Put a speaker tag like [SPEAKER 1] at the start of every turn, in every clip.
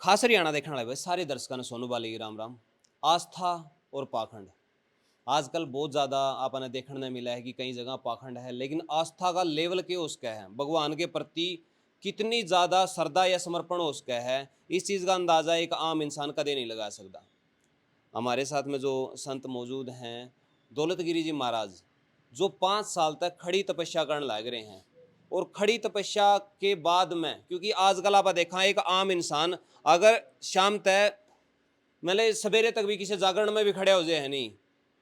[SPEAKER 1] खास हरियाणा देखने वाले भाई सारे दर्शकों ने सोनू बाली की राम राम। आस्था और पाखंड आजकल बहुत ज़्यादा आपने देखने मिला है कि कई जगह पाखंड है, लेकिन आस्था का लेवल के उसका है, भगवान के प्रति कितनी ज़्यादा श्रद्धा या समर्पण उसका है, इस चीज़ का अंदाज़ा एक आम इंसान कदे नहीं लगा सकता। हमारे साथ में जो संत मौजूद हैं, दौलतगिरी जी महाराज, जो 5 साल तक खड़ी तपस्या करने लग रहे हैं। और खड़ी तपस्या के बाद में, क्योंकि आजकल आप देखा एक आम इंसान अगर शाम तक मतलब सवेरे तक भी किसी जागरण में भी खड़े हो जाए है नहीं,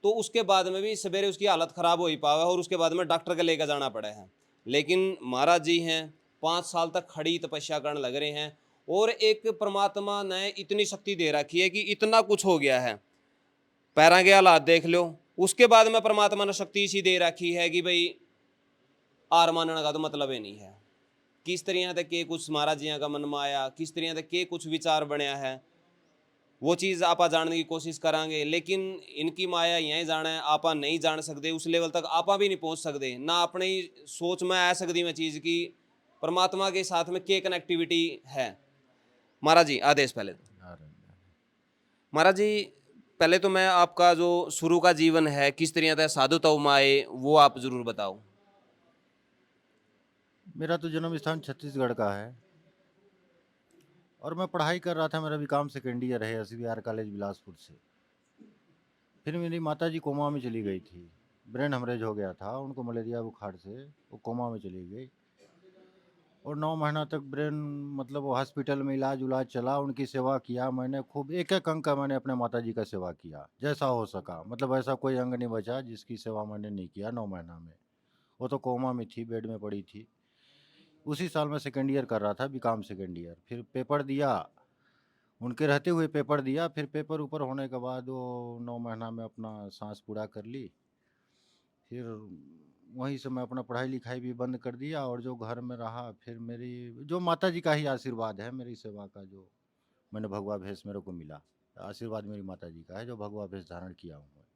[SPEAKER 1] तो उसके बाद में भी सवेरे उसकी हालत खराब हो ही पावे और उसके बाद में डॉक्टर के लेकर जाना पड़ा है। लेकिन महाराज जी हैं, 5 साल तक खड़ी तपस्या करने लग रहे हैं और एक परमात्मा ने इतनी शक्ति दे रखी है कि इतना कुछ हो गया है, पैरों के हालात देख लो। उसके बाद में परमात्मा ने शक्ति इसी दे रखी है कि भाई हार मानने का तो मतलब ही नहीं है। किस तरह तक के कुछ महाराज जी का मन में आया, किस तरह तक के कुछ विचार बनया है, वो चीज़ आप जानने की कोशिश करांगे। लेकिन इनकी माया यहीं जाना है, आप नहीं जान सकते, उस लेवल तक आप भी नहीं पहुंच सकते ना। अपनी सोच में आ सकती मैं चीज़ की परमात्मा के साथ में क्या कनेक्टिविटी है। महाराज जी आदेश पहले तो महाराज जी, पहले तो मैं आपका जो शुरू का जीवन है किस तरह से साधुता में आए वो आप जरूर बताओ।
[SPEAKER 2] मेरा तो जन्म स्थान छत्तीसगढ़ का है और मैं पढ़ाई कर रहा था। मेरा बीकॉम सेकेंड ईयर है SBR कॉलेज बिलासपुर से। फिर मेरी माता जी कोमा में चली गई थी। ब्रेन हेमरेज हो गया था उनको, मलेरिया बुखार से वो कोमा में चली गई और 9 महीना तक ब्रेन मतलब वो हॉस्पिटल में इलाज उलाज चला। उनकी सेवा किया मैंने खूब, एक एक अंग का मैंने अपने माता जी का सेवा किया जैसा हो सका। मतलब ऐसा कोई अंग नहीं बचा जिसकी सेवा मैंने नहीं किया 9 महीना में। वो तो कोमा में थी, बेड में पड़ी थी। उसी साल मैं सेकेंड ईयर कर रहा था, बीकॉम सेकेंड ईयर। फिर पेपर दिया, उनके रहते हुए पेपर दिया। फिर पेपर ऊपर होने के बाद वो 9 महीना में अपना सांस पूरा कर ली। फिर वहीं से मैं अपना पढ़ाई लिखाई भी बंद कर दिया और जो घर में रहा, फिर मेरी जो माता जी का ही आशीर्वाद है मेरी सेवा का, जो मैंने भगवा भेष मेरे को मिला, आशीर्वाद मेरी माता जी का है जो भगवा भेष धारण किया हूँ मैं।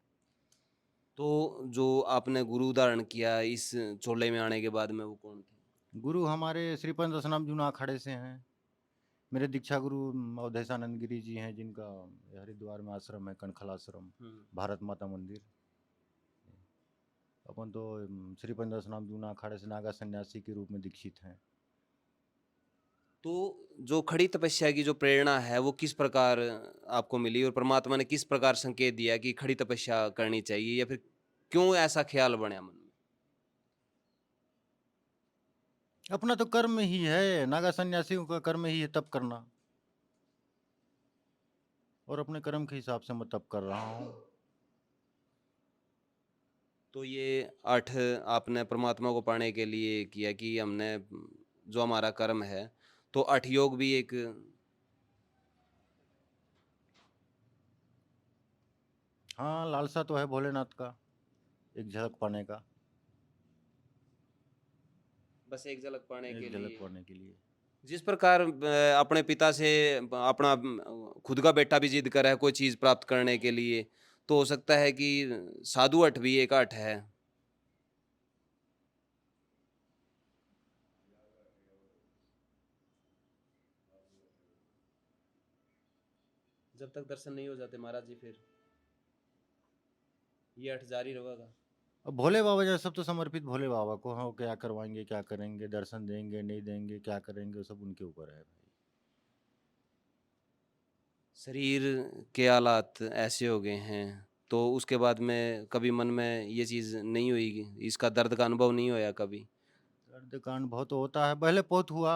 [SPEAKER 1] तो जो आपने गुरु धारण किया इस चोले में आने के बाद में वो कौन थे?
[SPEAKER 2] गुरु हमारे श्रीपंत दशनाम जूना अखाड़े से हैं। मेरे दीक्षा गुरु अवधेशानंद गिरी जी हैं, जिनका हरिद्वार में आश्रम है, कनखल आश्रम, भारत माता मंदिर। अपन तो श्री पंचदशनाम जूना अखाड़े से नागा सन्यासी के रूप में दीक्षित हैं।
[SPEAKER 1] तो जो खड़ी तपस्या की जो प्रेरणा है वो किस प्रकार आपको मिली और परमात्मा ने किस प्रकार संकेत दिया कि खड़ी तपस्या करनी चाहिए, या फिर क्यों ऐसा ख्याल बनया मन में?
[SPEAKER 2] अपना तो कर्म ही है, नागा सन्यासियों का कर्म ही है तप करना, और अपने कर्म के हिसाब से मैं तप कर रहा हूँ।
[SPEAKER 1] तो ये 8 आपने परमात्मा को पाने के लिए किया कि हमने जो हमारा कर्म है, तो 8 योग भी एक
[SPEAKER 2] हाँ, लालसा तो है भोलेनाथ का एक झलक पाने का,
[SPEAKER 1] बस एक झलक पाने के
[SPEAKER 2] एक झलक
[SPEAKER 1] लिए।
[SPEAKER 2] पाने के लिए।
[SPEAKER 1] जिस प्रकार अपने पिता से अपना खुद का बेटा भी जिद करे कोई चीज प्राप्त करने के लिए, तो हो सकता है कि साधु अठ भी एक अठ है। जब तक दर्शन नहीं हो जाते महाराज जी, फिर ये अठ जारी रहेगा।
[SPEAKER 2] अब भोले बाबा जैसे सब तो समर्पित भोले बाबा को, हाँ, वो क्या करवाएंगे, क्या करेंगे, दर्शन देंगे नहीं देंगे, क्या करेंगे, वो सब उनके ऊपर है भाई।
[SPEAKER 1] शरीर के हालात ऐसे हो गए हैं, तो उसके बाद में कभी मन में ये चीज़ नहीं हुई, इसका दर्द का अनुभव नहीं होया कभी?
[SPEAKER 2] दर्द का अनुभव तो होता है, पहले बहुत हुआ,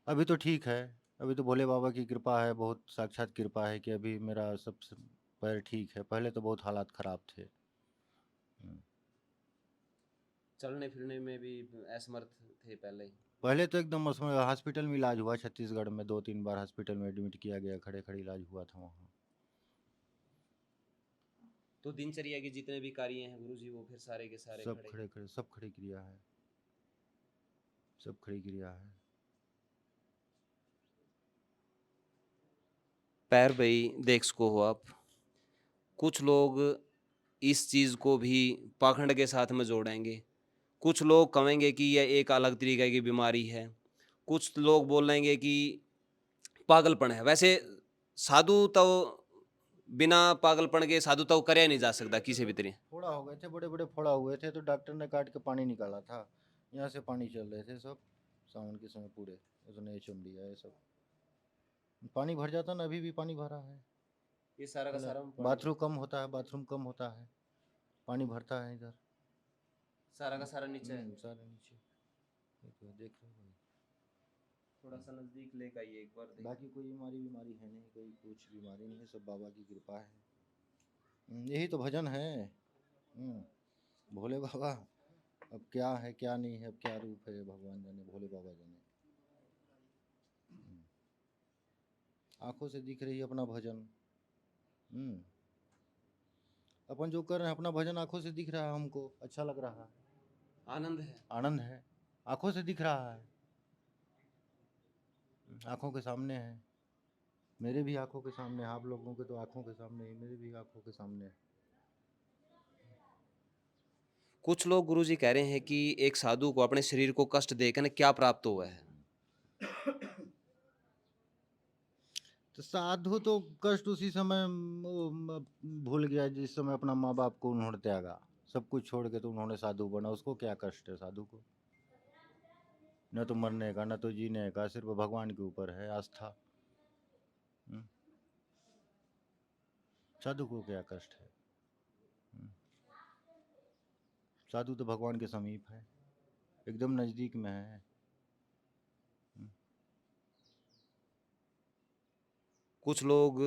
[SPEAKER 2] अभी तो ठीक है। अभी तो भोले बाबा की कृपा है, बहुत साक्षात कृपा है कि अभी मेरा सब पैर ठीक है। पहले तो बहुत हालात खराब थे।
[SPEAKER 1] चलने फिरने में भी असमर्थ थे पहले ही।
[SPEAKER 2] पहले तो एकदम उसमें हॉस्पिटल में इलाज हुआ, छत्तीसगढ़ में 2-3 बार हॉस्पिटल में एडमिट किया गया, खड़े खड़े इलाज हुआ था वहाँ।
[SPEAKER 1] तो दिनचर्या के जितने भी कार्य हैं गुरु जी, वो फिर सारे के सारे
[SPEAKER 2] सब
[SPEAKER 1] खड़े।
[SPEAKER 2] खड़े खड़े, सब खड़ी क्रिया है, सब खड़ी क्रिया है।
[SPEAKER 1] पैर भाई देख सको हो आप, कुछ लोग इस चीज़ को भी पाखंड के साथ में जोड़ेंगे। कुछ लोग कहेंगे कि यह एक अलग तरीके की बीमारी है। कुछ लोग बोलेंगे कि पागलपन है। वैसे साधु तो बिना पागलपन के साधु तो करया नहीं जा सकता किसी भी तरह।
[SPEAKER 2] फोड़ा हो गए थे, बड़े बड़े फोड़ा हुए थे, तो डॉक्टर ने काट के पानी निकाला था। यहाँ से पानी चल रहे थे सब सावन के समय पूरे, उसने चुम लिया ये सब। पानी भर जाता ना, अभी भी पानी भरा है।
[SPEAKER 1] ये सारा का सारा
[SPEAKER 2] बाथरूम कम होता है, बाथरूम कम होता है, पानी भरता है इधर
[SPEAKER 1] सारा का सारा नीचे है।
[SPEAKER 2] सारे नीचे। ये तो देख रहे हो भाई।
[SPEAKER 1] थोड़ा सा नजदीक लेकर आइए एक बार देखिए।
[SPEAKER 2] बाकी कोई बीमारी है नहीं, कोई कुछ बीमारी नहीं है, सब बाबा की कृपा है। यही तो भजन है। भोले बाबा, अब क्या है क्या नहीं है, अब क्या रूप है भगवान जाने, भोले बाबा जाने। आंखों से दिख रही है अपना भजन। अपन जो कर रहे हैं अपना भजन, आंखों से दिख रहा है, हमको अच्छा लग रहा है,
[SPEAKER 1] आनंद है।
[SPEAKER 2] आनंद है, आंखों से दिख रहा है, आंखों के सामने है। मेरे भी आंखों के सामने है, आप लोगों के तो आंखों के सामने ही, मेरे भी आंखों के सामने है।
[SPEAKER 1] कुछ लोग गुरुजी कह रहे हैं कि एक साधु को अपने शरीर को कष्ट देकर क्या प्राप्त हुआ है।
[SPEAKER 2] तो साधु तो कष्ट उसी समय भूल गया जिस समय अपना माँ बाप को उन्होंने त्यागा, सब कुछ छोड़ के तो उन्होंने साधु बना। उसको क्या कष्ट है साधु को? न तो मरने का, न तो जीने का, सिर्फ भगवान के ऊपर है आस्था। साधु को क्या कष्ट है? साधु तो भगवान के समीप है, एकदम नजदीक में है।
[SPEAKER 1] कुछ लोग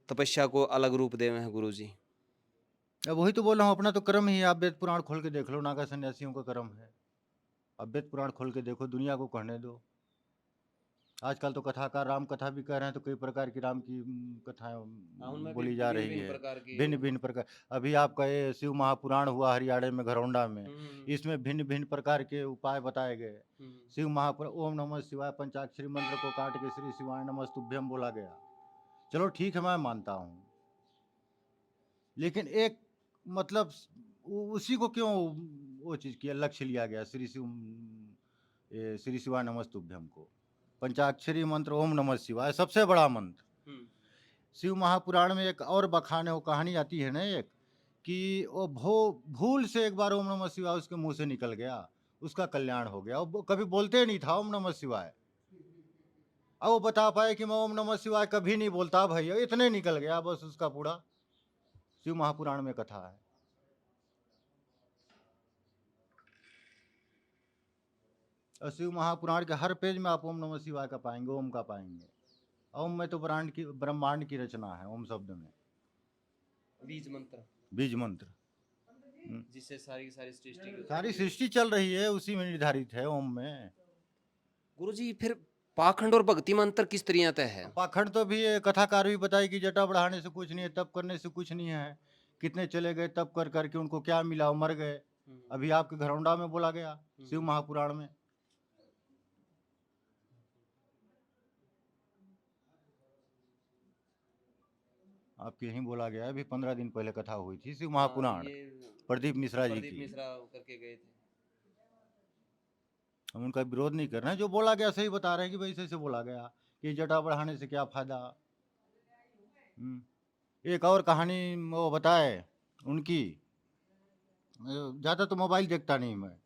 [SPEAKER 1] तपस्या को अलग रूप देवे हैं गुरुजी।
[SPEAKER 2] अब वही तो बोल रहा हूँ, अपना तो कर्म ही है। आप वेद पुराण खोल के देख लो, नागा सन्यासियों का कर्म है। अब वेद पुराण खोल के देखो, दुनिया को कहने दो। आजकल तो कथाकार राम कथा भी कह रहे हैं, तो कई प्रकार की राम की कथाएं बोली जा रही है, भिन्न भिन्न प्रकार। अभी आपका ये शिव महापुराण हुआ हरियाणा में, घरौंडा में, इसमें भिन्न भिन्न प्रकार के उपाय बताए गए। शिव महापुराण, ओम नमः शिवाय पंचाक्षरी मंत्र को काट के श्री शिवाय नमस्तुभ्यम बोला गया। चलो ठीक है, मैं मानता हूँ, लेकिन एक मतलब उसी को क्यों वो चीज़ किया, लक्ष्य लिया गया श्री शिवाय नमस्तुभ्यम को? पंचाक्षरी मंत्र ओम नमः शिवाय सबसे बड़ा मंत्र। शिव महापुराण में एक और बखान है, वो कहानी आती है ना एक, कि वो भूल से एक बार ओम नमः शिवाय उसके मुंह से निकल गया, उसका कल्याण हो गया। वो कभी बोलते नहीं था ओम नमः शिवाय, अब वो बता पाए कि मैं ओम नमः शिवाय कभी नहीं बोलता भैया, इतने निकल गया बस उसका पूरा। शिव महापुराण में कथा है। और शिव महापुराण के हर पेज में आप ओम नमः शिवाय का पाएंगे, ओम का पाएंगे। ओम में तो ब्रह्मांड की रचना है, ओम शब्द में बीज मंत्र
[SPEAKER 1] जिससे सारी
[SPEAKER 2] सारी सृष्टि चल रही है, उसी में निर्धारित है ओम में।
[SPEAKER 1] गुरुजी फिर पाखंड और भक्ति मंत्र किस तरह तय है?
[SPEAKER 2] पाखंड तो भी कथाकार भी बताए कि जटा बढ़ाने से कुछ नहीं है, तप करने से कुछ नहीं है। कितने चले गए तप कर करके, उनको क्या मिला, वो मर गए। अभी आपके घरौंडा में बोला गया शिव महापुराण में। आपके यहीं बोला गया है, अभी 15 दिन पहले कथा हुई थी शिव महापुराण, प्रदीप मिश्रा जी की।
[SPEAKER 1] करके गए थे।
[SPEAKER 2] हम उनका विरोध नहीं कर रहे हैं, जो बोला गया सही बता रहे हैं कि भाई ऐसे बोला गया कि जटा बढ़ाने से क्या फायदा। एक और कहानी वो बताए उनकी, ज़्यादा तो मोबाइल देखता नहीं मैं,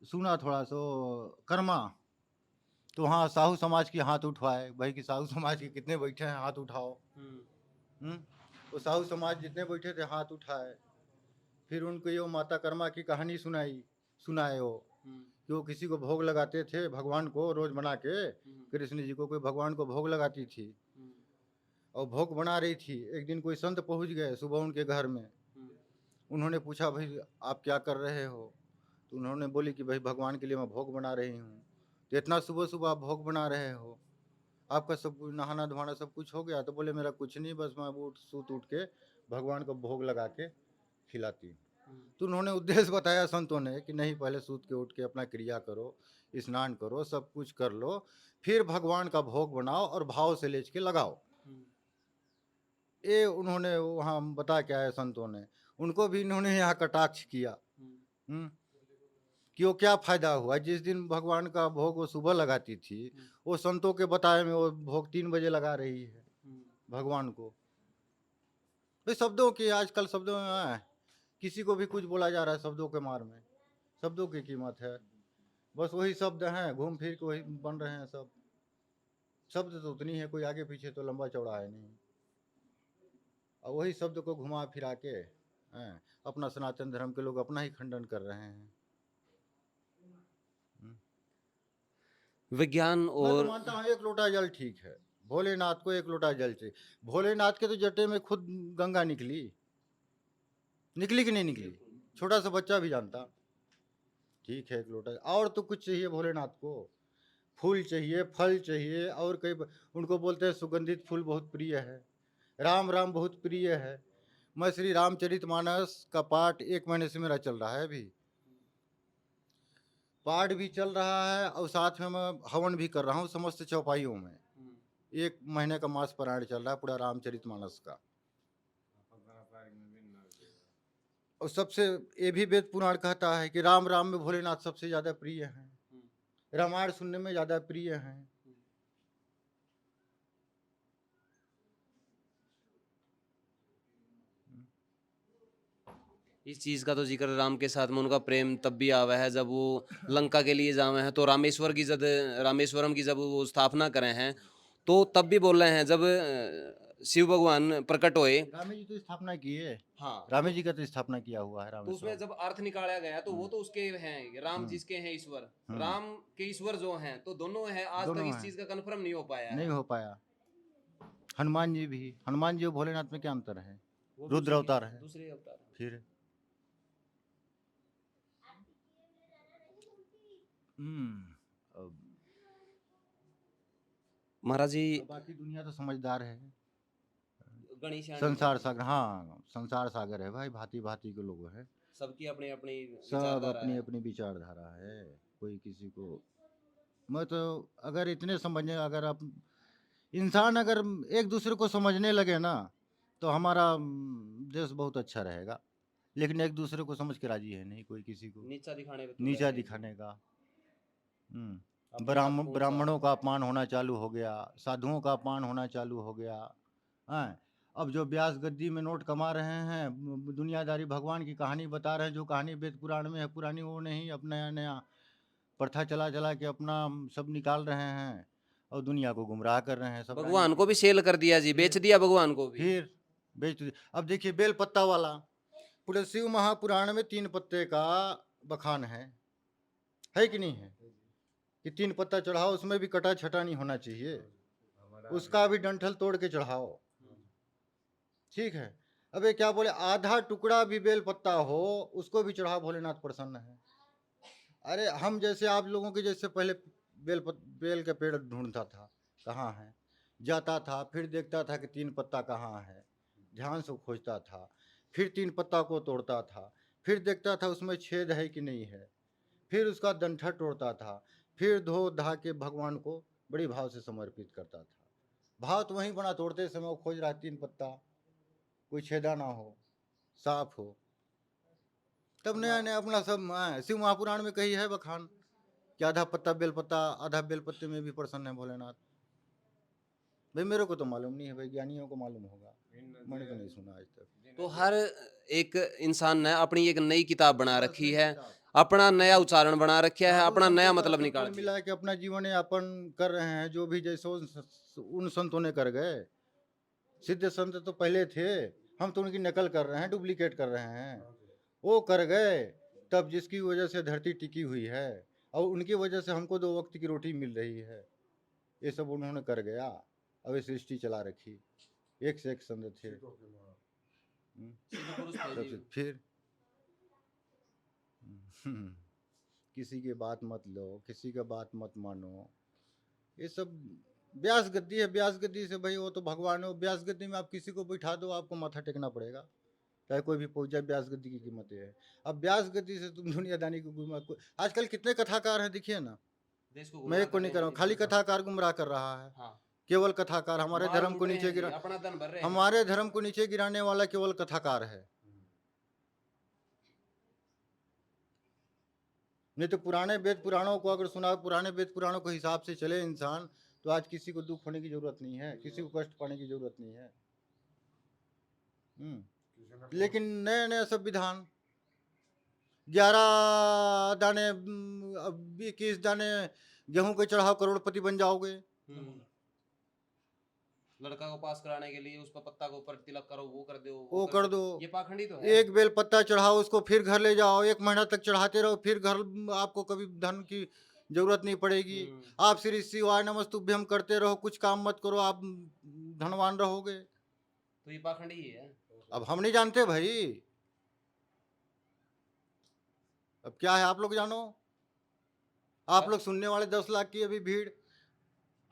[SPEAKER 2] सुना थोड़ा सो कर्मा। तो हाँ, साहू समाज की हाथ उठवाए भाई, कि साहू समाज के कितने बैठे हैं हाथ उठाओ। वो साहू समाज जितने बैठे थे हाथ उठाए। फिर उनको ये माता कर्मा की कहानी सुनाए वो, कि वो किसी को भोग लगाते थे भगवान को रोज बना के। कृष्ण जी को कोई भगवान को भोग लगाती थी, और भोग बना रही थी। एक दिन कोई संत पहुंच गए सुबह उनके घर में। उन्होंने पूछा भाई आप क्या कर रहे हो? तो उन्होंने बोली कि भाई भगवान के लिए मैं भोग बना रही हूँ। तो इतना सुबह सुबह आप भोग बना रहे हो, आपका सब नहाना धोना सब कुछ हो गया? तो बोले मेरा कुछ नहीं, बस मैं सूत उठ के भगवान को भोग लगा के खिलाती हूँ। तो उन्होंने उद्देश्य बताया संतों ने कि नहीं, पहले सूत के उठ के अपना क्रिया करो, स्नान करो, सब कुछ कर लो, फिर भगवान का भोग बनाओ और भाव से लेच के लगाओ। ये उन्होंने वहाँ बता के आए संतों ने, उनको भी इन्होंने यहाँ कटाक्ष किया। कि वो क्या फायदा हुआ। जिस दिन भगवान का भोग वो सुबह लगाती थी, वो संतों के बताए में वो भोग 3 बजे लगा रही है भगवान को। भाई शब्दों की आजकल शब्दों में किसी को भी कुछ बोला जा रहा है शब्दों के मार में। शब्दों की कीमत है, बस वही शब्द हैं, घूम फिर के वही बन रहे हैं सब। शब्द तो उतनी है, कोई आगे पीछे तो लंबा चौड़ा है नहीं। और वही शब्द को घुमा फिरा के अपना सनातन धर्म के लोग अपना ही खंडन कर रहे हैं।
[SPEAKER 1] विज्ञान
[SPEAKER 2] मैं तो
[SPEAKER 1] और
[SPEAKER 2] मानता हूँ एक लोटा जल ठीक है, भोलेनाथ को एक लोटा जल चाहिए। भोलेनाथ के तो जटे में खुद गंगा निकली कि नहीं निकली, छोटा सा बच्चा भी जानता। ठीक है एक लोटा, और तो कुछ चाहिए भोलेनाथ को? फूल चाहिए, फल चाहिए, और कई उनको बोलते हैं सुगंधित फूल बहुत प्रिय है, राम राम बहुत प्रिय है। मैं श्री रामचरितमानस का पाठ 1 महीने से मेरा चल रहा है, अभी पाठ भी चल रहा है और साथ में मैं हवन भी कर रहा हूँ समस्त चौपाइयों में। 1 महीने का मास पारायण चल रहा है पूरा रामचरितमानस का। और सबसे ये भी वेद पुराण कहता है कि राम राम में भोलेनाथ सबसे ज्यादा प्रिय हैं, रामायण सुनने में ज्यादा प्रिय हैं।
[SPEAKER 1] इस चीज का तो जिक्र राम के साथ में उनका प्रेम तब भी आवा है जब वो लंका के लिए जावे हैं, तो रामेश्वर की जब रामेश्वरम की जब वो स्थापना करे हैं तो तब भी बोल रहे हैं जब शिव भगवान प्रकट होए।
[SPEAKER 2] रामे जी तो स्थापना किए,
[SPEAKER 1] हाँ,
[SPEAKER 2] रामे जी का तो स्थापना किया हुआ है
[SPEAKER 1] तो उसमें
[SPEAKER 2] रामेश्वरम।
[SPEAKER 1] जब अर्थ निकाला गया तो वो तो उसके हैं, राम जिसके हैं ईश्वर, राम के ईश्वर जो हैं तो दोनों हैं। आज तक
[SPEAKER 2] दोनों
[SPEAKER 1] इस
[SPEAKER 2] हैं,
[SPEAKER 1] चीज का कंफर्म नहीं हो पाया
[SPEAKER 2] नहीं
[SPEAKER 1] है।
[SPEAKER 2] हो पाया। हनुमान जी भी, हनुमान जी और भोलेनाथ में क्या अंतर है?
[SPEAKER 1] वो
[SPEAKER 2] रुद्र अवतार है।
[SPEAKER 1] दूसरे अवतार हैं।
[SPEAKER 2] फिर अब
[SPEAKER 1] महाराज जी
[SPEAKER 2] बाकी दुनिया तो समझदार है।
[SPEAKER 1] गणेशाणी
[SPEAKER 2] संसार सागर, हाँ संसार सागर है भाई, भांति भांति के लोग हैं,
[SPEAKER 1] सबकी अपनी अपनी
[SPEAKER 2] सब
[SPEAKER 1] विचारधारा
[SPEAKER 2] अपनी
[SPEAKER 1] है।
[SPEAKER 2] अपनी विचारधारा है। कोई किसी को, मैं तो अगर इतने समझने, अगर आप इंसान अगर एक दूसरे को समझने लगे ना तो हमारा देश बहुत अच्छा रहेगा। लेकिन एक दूसरे को समझ के राजी है नहीं कोई किसी को,
[SPEAKER 1] नीचा दिखाने पे तुले
[SPEAKER 2] नीचा
[SPEAKER 1] हैं।
[SPEAKER 2] दिखाने का।
[SPEAKER 1] अपने आप को ऊंचा।
[SPEAKER 2] ब्राह्मणों का अपमान होना चालू हो गया, साधुओं का अपमान होना चालू हो गया। हैं, अब जो व्यास गद्दी में नोट कमा रहे हैं, दुनियादारी भगवान की कहानी बता रहे हैं, जो कहानी वेद पुराण में है पुरानी, वो नहीं, अब नया नया प्रथा चला चला के अपना सब निकाल रहे हैं और दुनिया को गुमराह कर रहे हैं। सब
[SPEAKER 1] भगवान को भी सेल कर दिया जी, बेच दिया भगवान को भी।
[SPEAKER 2] फिर बेच दिया। अब देखिए बेल पत्ता वाला, पूरे शिव महापुराण में 3 पत्ते का बखान है कि नहीं है? कि 3 पत्ता चढ़ाओ, उसमें भी कटा छटा नहीं होना चाहिए, उसका भी डंठल तोड़ के चढ़ाओ, ठीक है। अब ये क्या बोले, आधा टुकड़ा भी बेल पत्ता हो उसको भी चढ़ाओ, भोलेनाथ प्रसन्न है। अरे हम जैसे आप लोगों के जैसे पहले बेल का पेड़ ढूंढता था कहाँ है, जाता था, फिर देखता था कि 3 पत्ता कहाँ है, ध्यान से खोजता था, फिर 3 पत्ता को तोड़ता था, फिर देखता था उसमें छेद है कि नहीं है, फिर उसका डंठल तोड़ता था, फिर धो धा के भगवान को बड़ी भाव से समर्पित करता था। भाव तो वहीं बना, तोड़ते समय वो खोज रहा 3 पत्ता, कोई छेदा ना हो, साफ हो। तब नया नया अपना सब शिव महापुराण में कही है बखान कि आधा पत्ता बेलपत्ता, आधा बेलपत्ते में भी प्रसन्न है भोलेनाथ। भाई मेरे को तो मालूम नहीं है, भाई ज्ञानियों को मालूम होगा, मैंने तो नहीं सुना आज तक।
[SPEAKER 1] तो हर एक इंसान ने अपनी एक नई किताब बना रखी है, अपना नया उच्चारण बना रखा है, अपना नया मतलब निकाल के।
[SPEAKER 2] मिला कि अपना जीवन यापन कर रहे हैं, जो भी जैसे उन संतों ने कर गए। सिद्ध संत तो पहले थे, हम तो उनकी नकल कर रहे हैं, डुप्लीकेट कर रहे हैं। वो कर गए तब, जिसकी वजह से धरती टिकी हुई है, और उनकी वजह से हमको 2 वक्त की रोटी मिल रही है। ये सब उन्होंने कर गया, अब ये सृष्टि चला रखी, एक से एक संत थे। फिर किसी की बात मत लो, किसी का बात मत मानो, ये सब व्यास गद्दी है। व्यास गद्दी से भाई वो तो भगवान है, व्यास गद्दी में आप किसी को बैठा दो आपको माथा टेकना पड़ेगा, चाहे कोई भी पहुंच जाए। व्यास गद्दी की कीमत ये है। अब व्यास गद्दी से तुम दुनियादानी को आजकल कितने कथाकार हैं दिखिए ना, मैं एक को नहीं कर रहा हूँ, खाली कथाकार गुमराह कर रहा है।
[SPEAKER 1] हाँ।
[SPEAKER 2] केवल कथाकार, हमारे
[SPEAKER 1] माल
[SPEAKER 2] धर्म को
[SPEAKER 1] लूट रहे
[SPEAKER 2] नीचे
[SPEAKER 1] हैं जी,
[SPEAKER 2] गिरा,
[SPEAKER 1] अपना धन भर रहे हैं।
[SPEAKER 2] हमारे धर्म को नीचे गिराने वाला केवल कथाकार है। नहीं तो पुराने वेद पुराणों को अगर सुना, पुराने वेद पुराणों के हिसाब से चले इंसान, तो आज किसी को दुख होने की जरूरत नहीं है, किसी को कष्ट पाने की जरूरत नहीं है। लेकिन नए नए संविधान, 11 दाने 21 दाने गेहूं के चढ़ाओ, करोड़पति बन जाओगे।
[SPEAKER 1] लड़का को पास कराने के लिए उस पर पत्ता को ऊपर तिलक करो, वो कर दो,
[SPEAKER 2] वो कर दो।
[SPEAKER 1] ये पाखंडी तो है।
[SPEAKER 2] एक बेल पत्ता चढ़ाओ, उसको फिर घर ले जाओ, 1 महीना तक चढ़ाते रहो, फिर घर आपको कभी धन की जरूरत नहीं पड़ेगी। आप श्री शिवाय नमस्तुभ्यम करते रहो, कुछ काम मत करो, आप धनवान रहोगे।
[SPEAKER 1] तो ये पाखंडी ही है।
[SPEAKER 2] अब हम नहीं जानते भाई, अब क्या है आप लोग जानो। आप लोग सुनने वाले 10 लाख की अभी भीड़,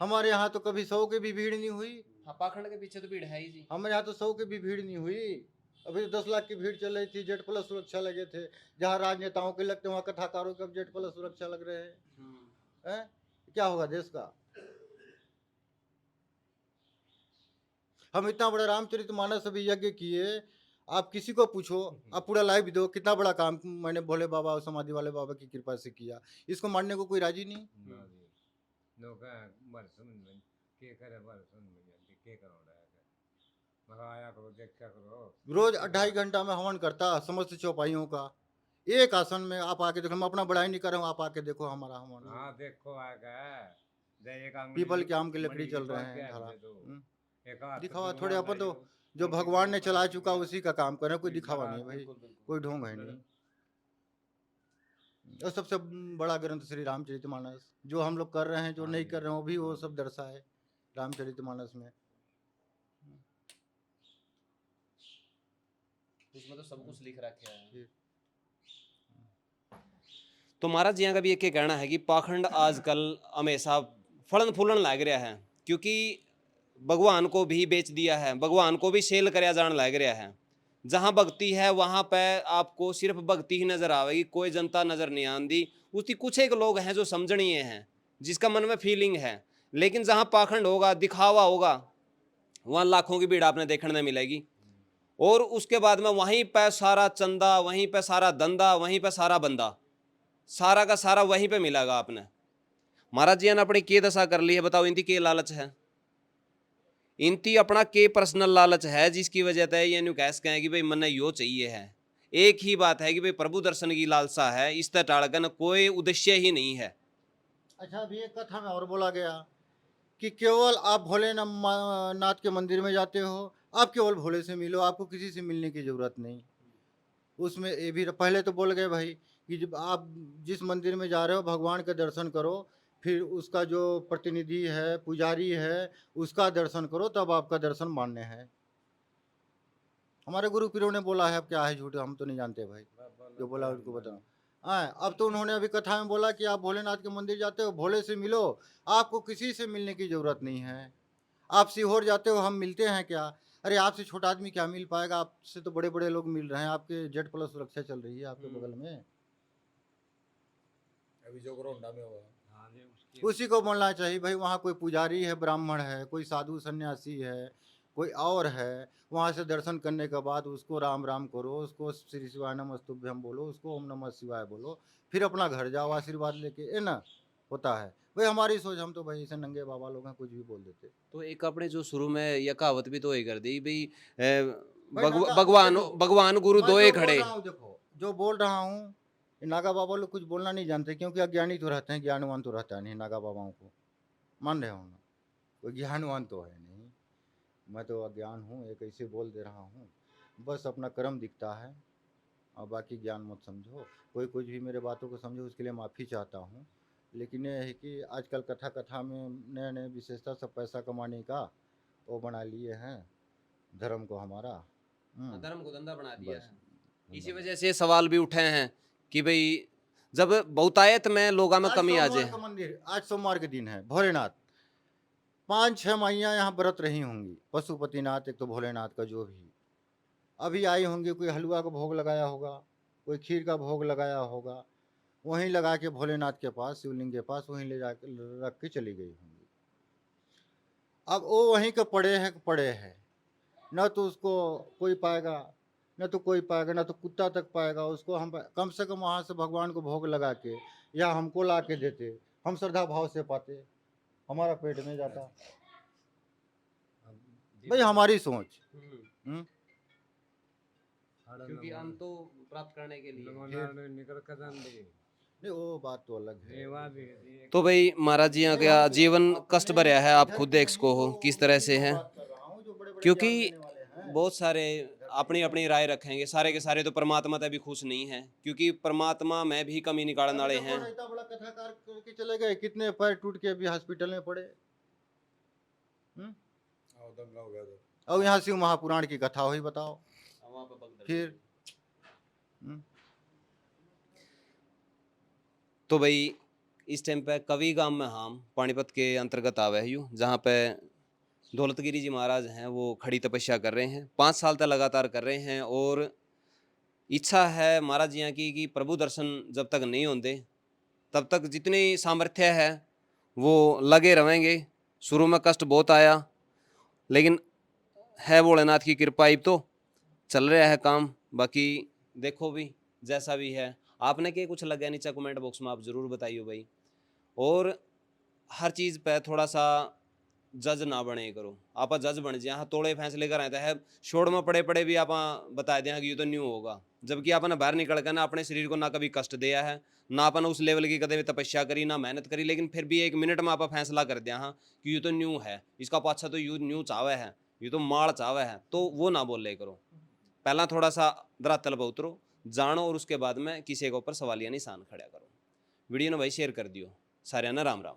[SPEAKER 2] हमारे यहाँ तो कभी 100 की भी भीड़ नहीं हुई।
[SPEAKER 1] हाँ, पाखंड के पीछे तो भीड़ है ही जी।
[SPEAKER 2] हमारे यहाँ तो 100 की भी भीड़ नहीं हुई। अभी तो 10 लाख की भीड़ चल रही थी, जेड प्लस सुरक्षा लगे थे। जहाँ राजनेताओं के लगते वहाँ कथाकारों के अब जेड प्लस सुरक्षा लग रहे हैं। क्या होगा देश का। हम इतना बड़ा रामचरितमानस अभी यज्ञ किए, आप किसी को पूछो, आप पूरा लाइव दो, कितना बड़ा काम मैंने भोले बाबा और समाधि वाले बाबा की कृपा से किया। इसको मानने को कोई राजी नहीं। रोज 2.5 घंटा में हवन करता समस्त चौपाइयों का, एक आसन में। आप आके देखो, मैं अपना बड़ाई नहीं कर रहा हूँ, आप आके देखो हमारा हवन।
[SPEAKER 3] हाँ देखो
[SPEAKER 2] पीपल के आम की लकड़ी चल रहे हैं धारा। दिखावा थोड़े, अपन तो जो भगवान ने चला चुका उसी का काम कर रहे हैं, कोई दिखावा नहीं भाई, कोई ढोंग है नहीं। और सबसे बड़ा ग्रंथ श्री रामचरितमानस, जो हम लोग कर रहे हैं, जो नहीं कर रहे हैं, वो भी वो सब दर्शाए रामचरितमानस में।
[SPEAKER 1] उसमें तो सब कुछ लिख रखा है। तो महाराज जी का भी एक कहना है कि पाखंड आजकल हमेशा फलन फूलन लग रहा है, क्योंकि भगवान को भी बेच दिया है, भगवान को भी सेल कराया जान लग रहा है। जहाँ भक्ति है वहाँ पे आपको सिर्फ भक्ति ही नजर आएगी, कोई जनता नजर नहीं आती। उसकी कुछ एक लोग हैं जो समझनीय हैं, जिसका मन में फीलिंग है। लेकिन जहाँ पाखंड होगा, दिखावा होगा, वहाँ लाखों की भीड़ आपने देखने मिलेगी। और उसके बाद में वहीं पे सारा चंदा, वहीं पे सारा धंधा, वहीं पे सारा बंदा, सारा का सारा वहीं पे मिलेगा आपने। महाराज जी ने अपनी के दशा कर ली है, बताओ इनकी के लालच है, इनकी अपना के पर्सनल लालच है, जिसकी वजह से ये न्यू कह सकें कि भाई मन्ने यो चाहिए है। एक ही बात है कि भाई प्रभु दर्शन की लालसा है, इस टाड़गन कोई उद्देश्य ही नहीं है।
[SPEAKER 2] अच्छा, अभी एक कथा में और बोला गया कि केवल आप भोलेनाथ के मंदिर में जाते हो, आप केवल भोले से मिलो, आपको किसी से मिलने की जरूरत नहीं। उसमें ये भी पहले तो बोल गए भाई कि जब आप जिस मंदिर में जा रहे हो, भगवान का दर्शन करो, फिर उसका जो प्रतिनिधि है, पुजारी है, उसका दर्शन करो, तब आपका दर्शन मान्य है। हमारे गुरु पीरों ने बोला है, अब क्या है झूठ हम तो नहीं जानते भाई, जो बोला उनको बताओ। हाँ, अब तो उन्होंने अभी कथा में बोला कि आप भोलेनाथ के मंदिर जाते हो, भोले से मिलो, आपको किसी से मिलने की जरूरत नहीं है। आप सीहोर जाते हो, हम मिलते हैं क्या? अरे आपसे छोटा आदमी क्या मिल पाएगा, आपसे तो बड़े बड़े लोग मिल रहे हैं, आपके जेड प्लस सुरक्षा चल रही है आपके बगल में।
[SPEAKER 4] अभी जो कोरोना में हुआ,
[SPEAKER 2] उसी को बोलना चाहिए भाई, वहाँ कोई पुजारी है, ब्राह्मण है, कोई साधु सन्यासी है, कोई और है, वहाँ से दर्शन करने के बाद उसको राम राम करो, उसको श्री शिवाय नमस्तुभ्यम बोलो, उसको ओम नमः शिवाय बोलो, फिर अपना घर जाओ आशीर्वाद लेके, है ना। होता है भाई हमारी सोच, हम तो भाई ऐसे नंगे बाबा लोग हैं, कुछ भी बोल देते।
[SPEAKER 1] तो एक अपने जो शुरू में यह कहावत भी तो ही कर दी भाई,
[SPEAKER 2] भाई
[SPEAKER 1] भगवान
[SPEAKER 2] देखो,
[SPEAKER 1] भगवान गुरु
[SPEAKER 2] मैं
[SPEAKER 1] दो
[SPEAKER 2] जो
[SPEAKER 1] खड़े।
[SPEAKER 2] बोल रहा हूँ, देखो जो बोल रहा हूँ, ये नागा बाबा लोग कुछ बोलना नहीं जानते, क्योंकि अज्ञानी तो रहते हैं, ज्ञानवान तो रहता नहीं नागा बाबाओं को, मान रहे हो ना, कोई ज्ञानवान तो है नहीं। मैं तो अज्ञान हूँ, एक ऐसे बोल दे रहा हूँ, बस अपना कर्म दिखता है, और बाकी ज्ञान मत समझो। कोई कुछ भी मेरे बातों को समझो, उसके लिए माफ़ी चाहता हूँ। लेकिन यह है कि आजकल कथा कथा में नए नए विशेषता, सब पैसा कमाने का वो बना लिए हैं धर्म को हमारा।
[SPEAKER 1] धर्म को धंधा बना दिया
[SPEAKER 2] बस
[SPEAKER 1] है। इसी वजह से सवाल भी उठे हैं कि भाई जब बहुतायत में लोगों में कमी आ जाए।
[SPEAKER 2] मंदिर आज सोमवार के दिन है, भोलेनाथ 5-6 मैया यहाँ व्रत रही होंगी, पशुपतिनाथ, एक तो भोलेनाथ का जो भी अभी आई होंगी, कोई हलवा का भोग लगाया होगा, कोई खीर का भोग लगाया होगा, वहीं लगा के भोलेनाथ के पास, शिवलिंग के पास वहीं ले जाके रख के चली गई होंगी। अब वो वहीं के पड़े हैं, न तो उसको कोई पाएगा, न तो कोई पाएगा, न तो कुत्ता तक पाएगा उसको। हम कम से कम वहाँ से भगवान को भोग लगा के या हमको ला के देते, हम श्रद्धा भाव से पाते, हमारा पेट में जाता। भाई हमारी सोच। हम्म,
[SPEAKER 1] क्योंकि हम तो प्राप्त करने के लिए।
[SPEAKER 2] नहीं वो बात तो अलग है।
[SPEAKER 1] तो भाई महाराज जी का जीवन कष्ट भरा है, आप खुद देख सको हो किस तरह से है। क्योंकि बहुत सारे अपनी अपनी राय रखेंगे, सारे के सारे तो परमात्मा तक भी खुश नहीं है, क्योंकि परमात्मा में भी कमी निकालने वाले हैं।
[SPEAKER 2] इतना बड़ा कथाकार करके चले गए, कितने पैर टूट के अभी हॉस्पिटल में पड़े। अब यहाँ शिव महापुराण की कथा हुई, बताओ फिर।
[SPEAKER 1] तो भाई इस टाइम पे कवि गांव में हम पानीपत के अंतर्गत आवे हूँ, जहाँ पे दौलतगिरी जी महाराज हैं, वो खड़ी तपस्या कर रहे हैं, 5 साल तक लगातार कर रहे हैं। और इच्छा है महाराज जी की कि प्रभु दर्शन जब तक नहीं होते तब तक जितनी सामर्थ्य है वो लगे रहेंगे। शुरू में कष्ट बहुत आया, लेकिन है भोलेनाथ की कृपा, अब तो चल रहा है काम। बाकी देखो भी जैसा भी है। आपने क्या कुछ लगा नीचे कमेंट बॉक्स में आप जरूर बताइए भाई। और हर चीज़ पे थोड़ा सा जज ना बने करो, आप जज बन जाए हाँ तोड़े फैसले कर रहता है, छोड़ में पड़े पड़े भी आप बता दें कि ये तो न्यू होगा, जबकि आपने बाहर निकल कर ना अपने शरीर को ना कभी कष्ट दिया है, ना आपने उस लेवल की कदे भी तपस्या करी, ना मेहनत करी, लेकिन फिर भी 1 मिनट में आप फैसला कर दिया हाँ कि ये तो न्यू है, इसका पाछा तो यू न्यू चावे है, ये तो माड़ चावे है, तो वो ना बोले करो। पहला थोड़ा सा धरातल पर उतरो, जानो, और उसके बाद में किसी के ऊपर सवालिया निशान खड़ा करो। वीडियो ने भाई शेयर कर दियो। सारे ना राम राम।